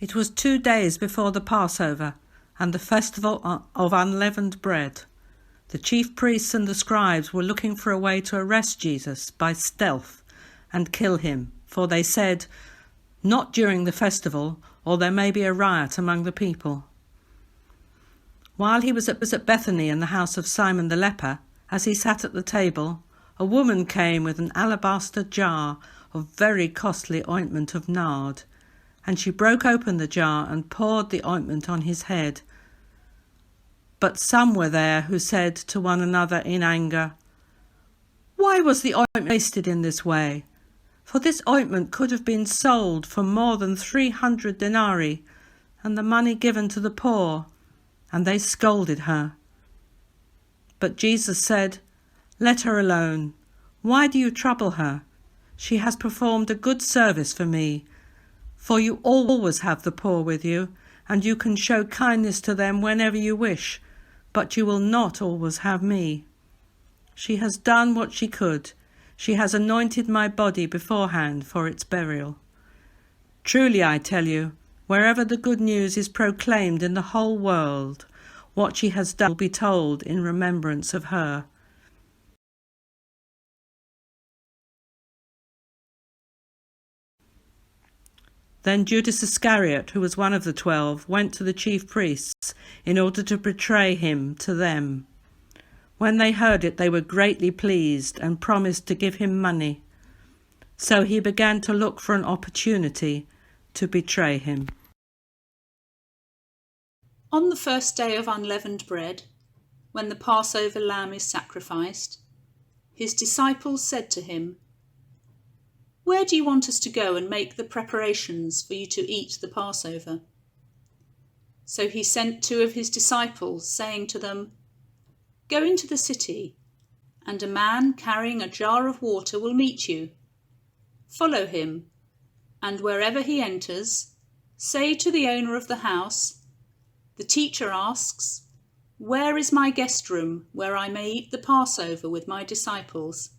It was 2 days before the Passover and the festival of unleavened bread. The chief priests and the scribes were looking for a way to arrest Jesus by stealth and kill him, for they said, "Not during the festival, or there may be a riot among the people." While he was at Bethany in the house of Simon the leper, as he sat at the table, a woman came with an alabaster jar of very costly ointment of nard, and she broke open the jar and poured the ointment on his head. But some were there who said to one another in anger, "Why was the ointment wasted in this way? For this ointment could have been sold for more than 300 denarii, and the money given to the poor." And they scolded her. But Jesus said, "Let her alone. Why do you trouble her? She has performed a good service for me. For you always have the poor with you, and you can show kindness to them whenever you wish, but you will not always have me. She has done what she could. She has anointed my body beforehand for its burial. Truly I tell you, wherever the good news is proclaimed in the whole world, what she has done will be told in remembrance of her." Then Judas Iscariot, who was one of the 12, went to the chief priests in order to betray him to them. When they heard it, they were greatly pleased and promised to give him money. So he began to look for an opportunity to betray him. On the first day of unleavened bread, when the Passover lamb is sacrificed, his disciples said to him, "Where do you want us to go and make the preparations for you to eat the Passover?" So he sent 2 of his disciples, saying to them, "Go into the city, and a man carrying a jar of water will meet you. Follow him, and wherever he enters, say to the owner of the house, 'The teacher asks, where is my guest room where I may eat the Passover with my disciples?'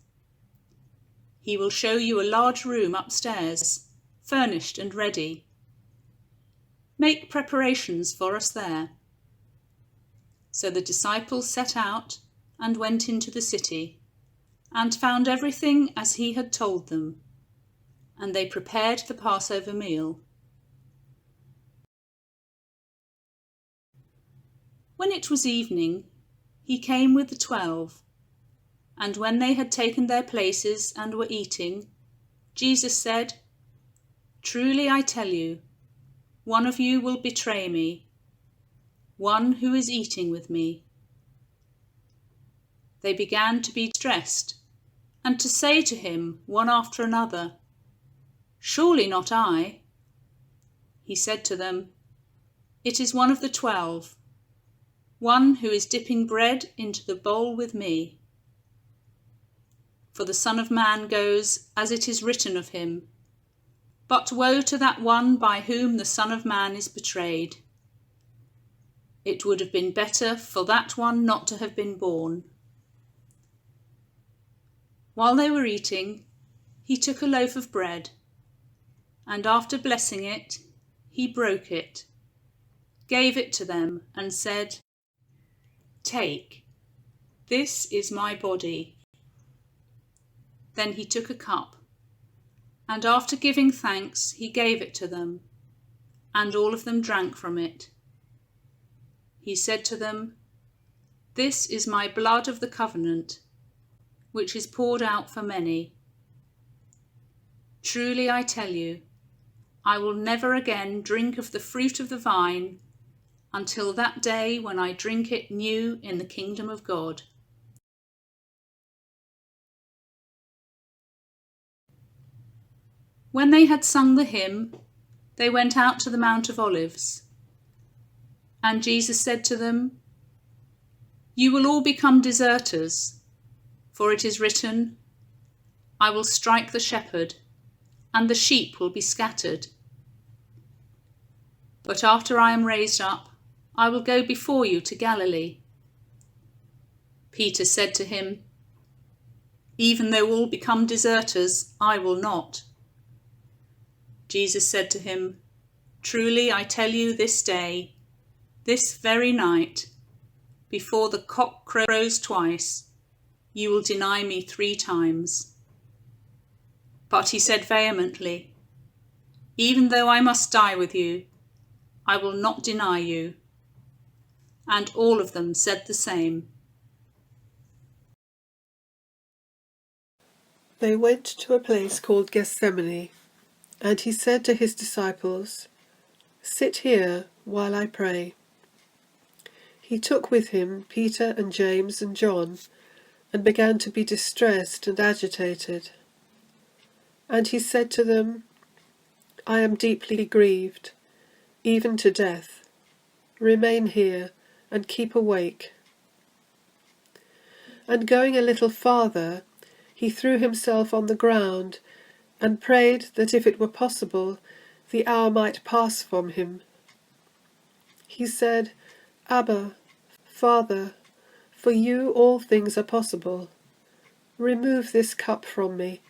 He will show you a large room upstairs, furnished and ready. Make preparations for us there." So the disciples set out and went into the city, and found everything as he had told them, and they prepared the Passover meal. When it was evening, he came with the 12, and when they had taken their places and were eating, Jesus said, "Truly I tell you, one of you will betray me, one who is eating with me." They began to be distressed and to say to him one after another, "Surely not I." He said to them, "It is one of the 12, one who is dipping bread into the bowl with me. For the Son of Man goes as it is written of him, but woe to that one by whom the Son of Man is betrayed. It would have been better for that one not to have been born." While they were eating, he took a loaf of bread, and after blessing it, he broke it, gave it to them, and said, "Take, this is my body." Then he took a cup, and after giving thanks, he gave it to them, and all of them drank from it. He said to them, "This is my blood of the covenant, which is poured out for many. Truly I tell you, I will never again drink of the fruit of the vine until that day when I drink it new in the kingdom of God." When they had sung the hymn, they went out to the Mount of Olives. And Jesus said to them, "You will all become deserters, for it is written, 'I will strike the shepherd, and the sheep will be scattered.' But after I am raised up, I will go before you to Galilee." Peter said to him, "Even though all become deserters, I will not." Jesus said to him, Truly I tell you, this day, this very night, before the cock crows twice, you will deny me 3 times. But he said vehemently, Even though I must die with you, I will not deny you. And all of them said the same. They went to a place called Gethsemane, and he said to his disciples, Sit here while I pray. He took with him Peter and James and John, and began to be distressed and agitated. And he said to them, I am deeply grieved, even to death. Remain here and keep awake. And going a little farther, he threw himself on the ground and prayed that if it were possible, the hour might pass from him. He said, Abba, Father, for you all things are possible. Remove this cup from me,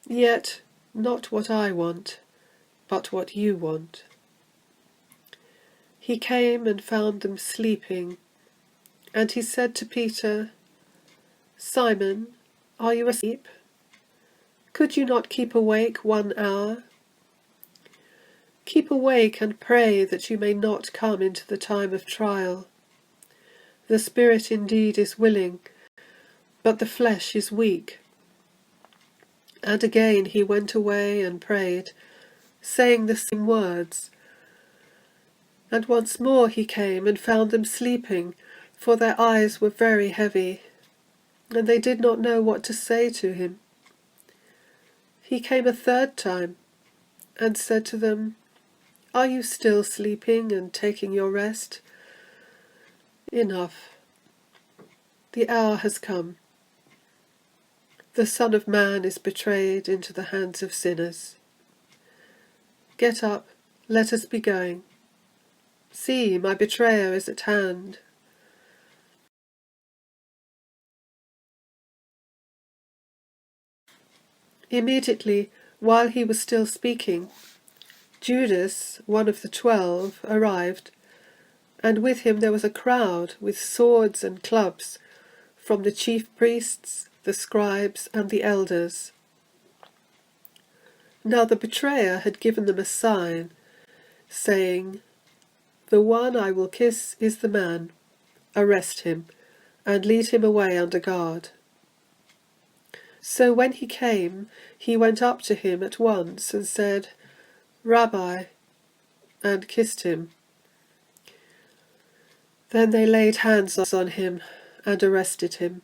yet not what I want, but what you want. He came and found them sleeping, and he said to Peter, Simon, are you asleep? Could you not keep awake 1 hour? Keep awake and pray that you may not come into the time of trial. The spirit indeed is willing, but the flesh is weak. And again he went away and prayed, saying the same words. And once more he came and found them sleeping, for their eyes were very heavy, and they did not know what to say to him. He came a 3rd time, and said to them, Are you still sleeping and taking your rest? Enough. The hour has come. The Son of Man is betrayed into the hands of sinners. Get up, let us be going. See, my betrayer is at hand. Immediately, while he was still speaking, Judas, one of the 12, arrived, and with him there was a crowd with swords and clubs from the chief priests, the scribes, and the elders. Now the betrayer had given them a sign, saying, The one I will kiss is the man. Arrest him, and lead him away under guard. So when he came, he went up to him at once and said, Rabbi, and kissed him. Then they laid hands on him and arrested him.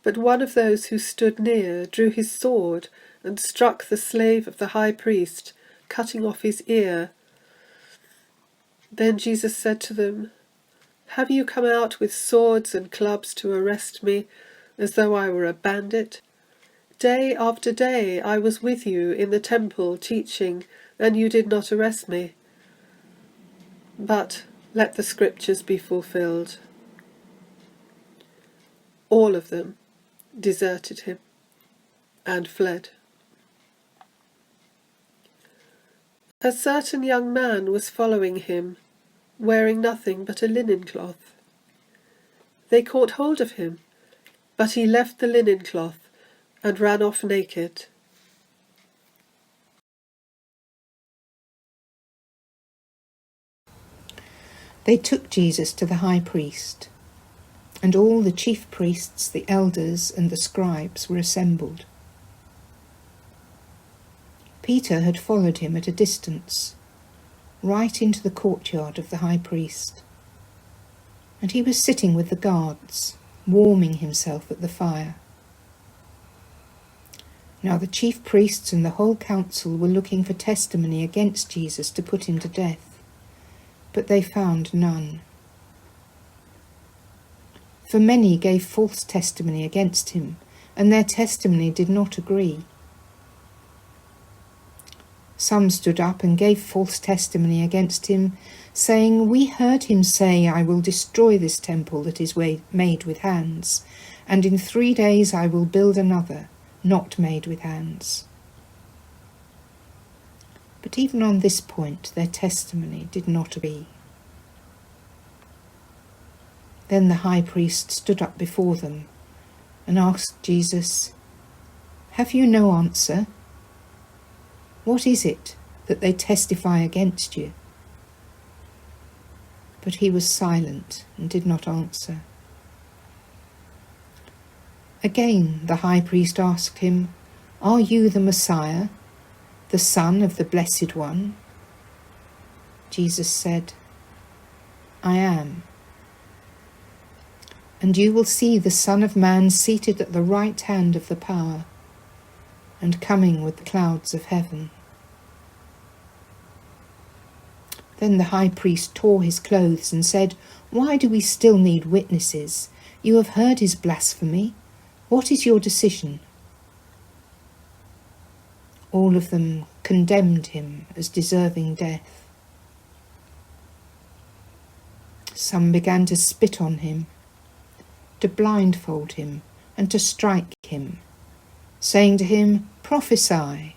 But one of those who stood near drew his sword and struck the slave of the high priest, cutting off his ear. Then Jesus said to them, Have you come out with swords and clubs to arrest me, as though I were a bandit? Day after day I was with you in the temple teaching, and you did not arrest me. But let the scriptures be fulfilled. All of them deserted him and fled. A certain young man was following him, wearing nothing but a linen cloth. They caught hold of him, but he left the linen cloth and ran off naked. They took Jesus to the high priest, and all the chief priests, the elders, and the scribes were assembled. Peter had followed him at a distance, right into the courtyard of the high priest, and he was sitting with the guards, warming himself at the fire. Now the chief priests and the whole council were looking for testimony against Jesus to put him to death, but they found none. For many gave false testimony against him, and their testimony did not agree. Some stood up and gave false testimony against him, saying, We heard him say, I will destroy this temple that is made with hands, and in 3 days I will build another, not made with hands. But even on this point their testimony did not agree. Then the high priest stood up before them and asked Jesus, "Have you no answer? What is it that they testify against you?" But he was silent and did not answer. Again the high priest asked him, "Are you the Messiah, the Son of the Blessed One?" Jesus said, "I am. And you will see the Son of Man seated at the right hand of the power, and coming with the clouds of heaven." Then the high priest tore his clothes and said, "Why do we still need witnesses? You have heard his blasphemy. What is your decision?" All of them condemned him as deserving death. Some began to spit on him, to blindfold him, and to strike him, saying to him, "Prophesy."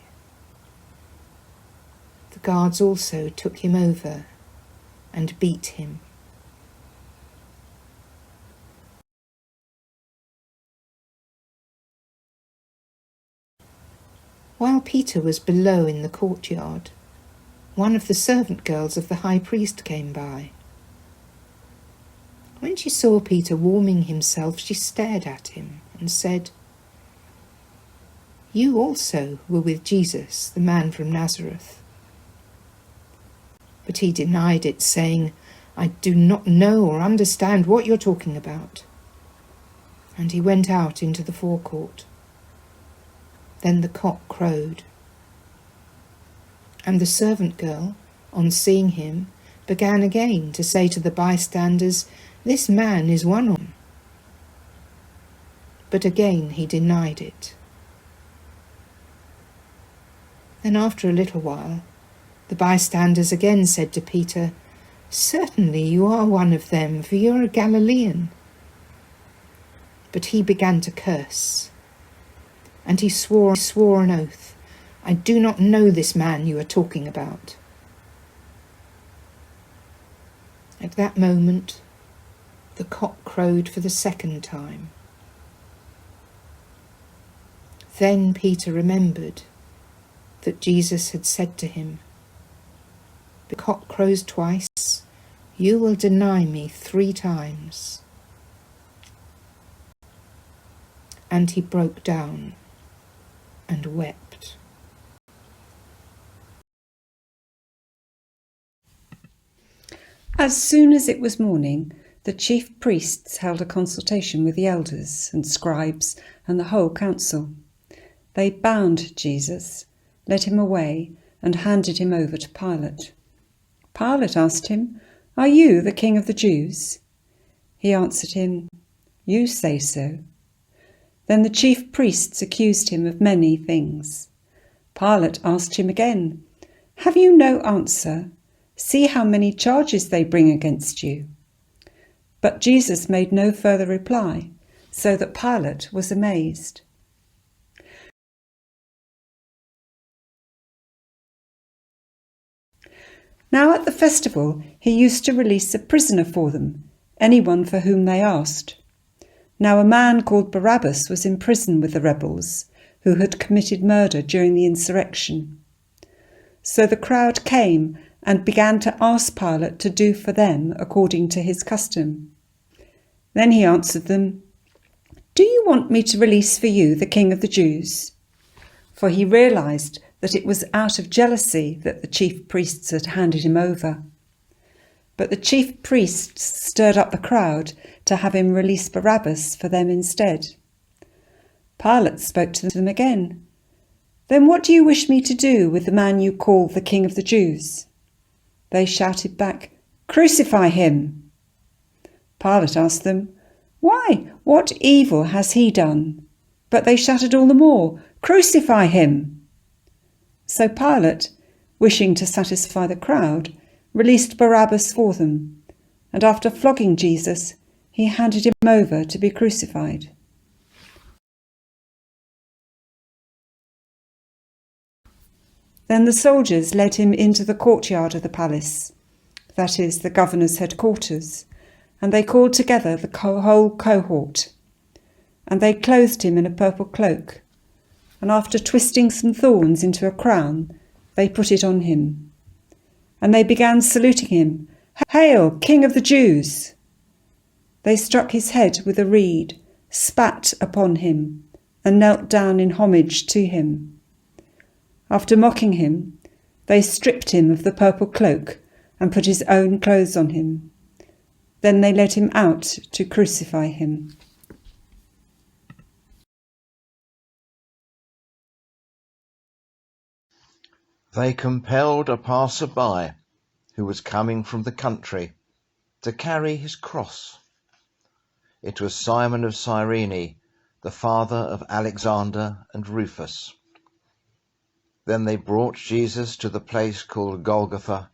The guards also took him over and beat him. While Peter was below in the courtyard, one of the servant girls of the high priest came by. When she saw Peter warming himself, she stared at him and said, "You also were with Jesus, the man from Nazareth." But he denied it, saying, "I do not know or understand what you're talking about." And he went out into the forecourt. Then the cock crowed. And the servant girl, on seeing him, began again to say to the bystanders, "This man is one of them." But again he denied it. Then after a little while, the bystanders again said to Peter, "Certainly you are one of them, for you are a Galilean." But he began to curse, and he swore an oath, "I do not know this man you are talking about." At that moment, the cock crowed for the second time. Then Peter remembered that Jesus had said to him, "The cock crows twice, you will deny me 3 times." And he broke down and wept. As soon as it was morning, the chief priests held a consultation with the elders and scribes and the whole council. They bound Jesus, led him away, and handed him over to Pilate. Pilate asked him, "Are you the king of the Jews?" He answered him, "You say so." Then the chief priests accused him of many things. Pilate asked him again, "Have you no answer? See how many charges they bring against you." But Jesus made no further reply, so that Pilate was amazed. Now at the festival he used to release a prisoner for them, anyone for whom they asked. Now a man called Barabbas was in prison with the rebels, who had committed murder during the insurrection. So the crowd came and began to ask Pilate to do for them according to his custom. Then he answered them, "Do you want me to release for you the King of the Jews?" For he realized that it was out of jealousy that the chief priests had handed him over. But the chief priests stirred up the crowd to have him release Barabbas for them instead. Pilate spoke to them again. "Then what do you wish me to do with the man you call the King of the Jews?" They shouted back, "Crucify him!" Pilate asked them, "Why, what evil has he done?" But they shouted all the more, "Crucify him!" So Pilate, wishing to satisfy the crowd, released Barabbas for them, and after flogging Jesus, he handed him over to be crucified. Then the soldiers led him into the courtyard of the palace, that is, the governor's headquarters, and they called together the whole cohort. And they clothed him in a purple cloak, and after twisting some thorns into a crown, they put it on him. And they began saluting him, "Hail, King of the Jews!" They struck his head with a reed, spat upon him, and knelt down in homage to him. After mocking him, they stripped him of the purple cloak and put his own clothes on him. Then they led him out to crucify him. They compelled a passer-by who was coming from the country to carry his cross. It was Simon of Cyrene, the father of Alexander and Rufus. Then they brought Jesus to the place called Golgotha,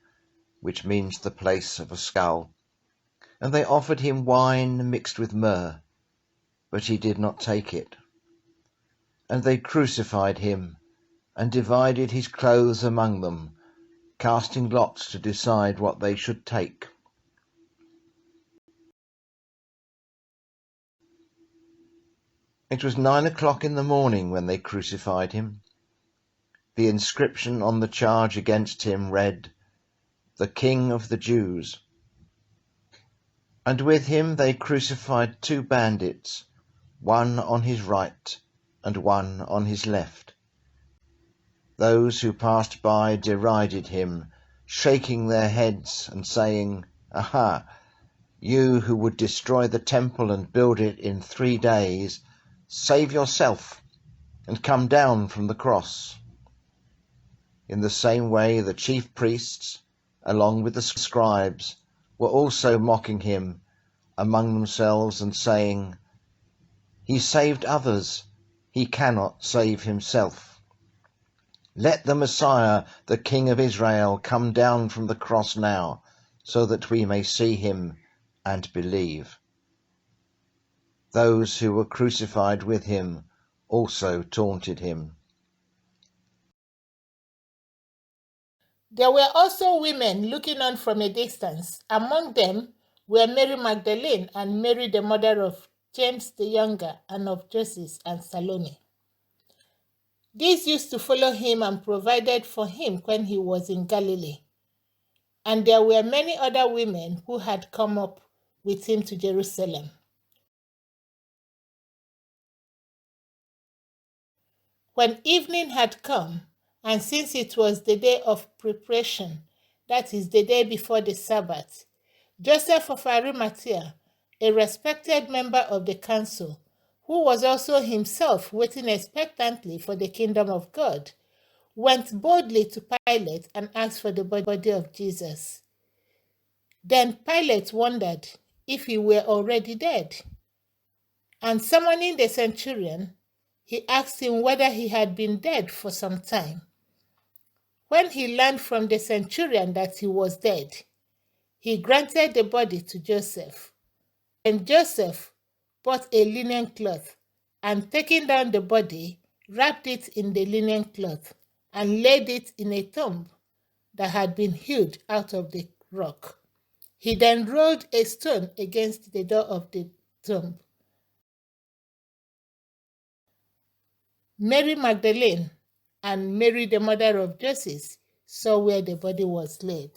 which means the place of a skull, and they offered him wine mixed with myrrh, but he did not take it. And they crucified him and divided his clothes among them, casting lots to decide what they should take. It was 9 o'clock in the morning when they crucified him. The inscription on the charge against him read, "The King of the Jews." And with him they crucified 2 bandits, one on his right and one on his left. Those who passed by derided him, shaking their heads and saying, "Aha! You who would destroy the temple and build it in 3 days, save yourself and come down from the cross." In the same way the chief priests, along with the scribes, were also mocking him among themselves and saying, "He saved others, he cannot save himself. Let the Messiah, the King of Israel, come down from the cross now, so that we may see him and believe." Those who were crucified with him also taunted him. There were also women looking on from a distance. Among them were Mary Magdalene and Mary the mother of James the younger and of Joses and Salome. These used to follow him and provided for him when he was in Galilee. And there were many other women who had come up with him to Jerusalem. When evening had come, and since it was the day of preparation, that is, the day before the Sabbath, Joseph of Arimathea, a respected member of the council, who was also himself waiting expectantly for the kingdom of God, went boldly to Pilate and asked for the body of Jesus. Then Pilate wondered if he were already dead. And summoning the centurion, he asked him whether he had been dead for some time. When he learned from the centurion that he was dead, he granted the body to Joseph. And Joseph bought a linen cloth, and taking down the body, wrapped it in the linen cloth, and laid it in a tomb that had been hewed out of the rock. He then rolled a stone against the door of the tomb. Mary Magdalene and Mary the mother of Joses saw where the body was laid.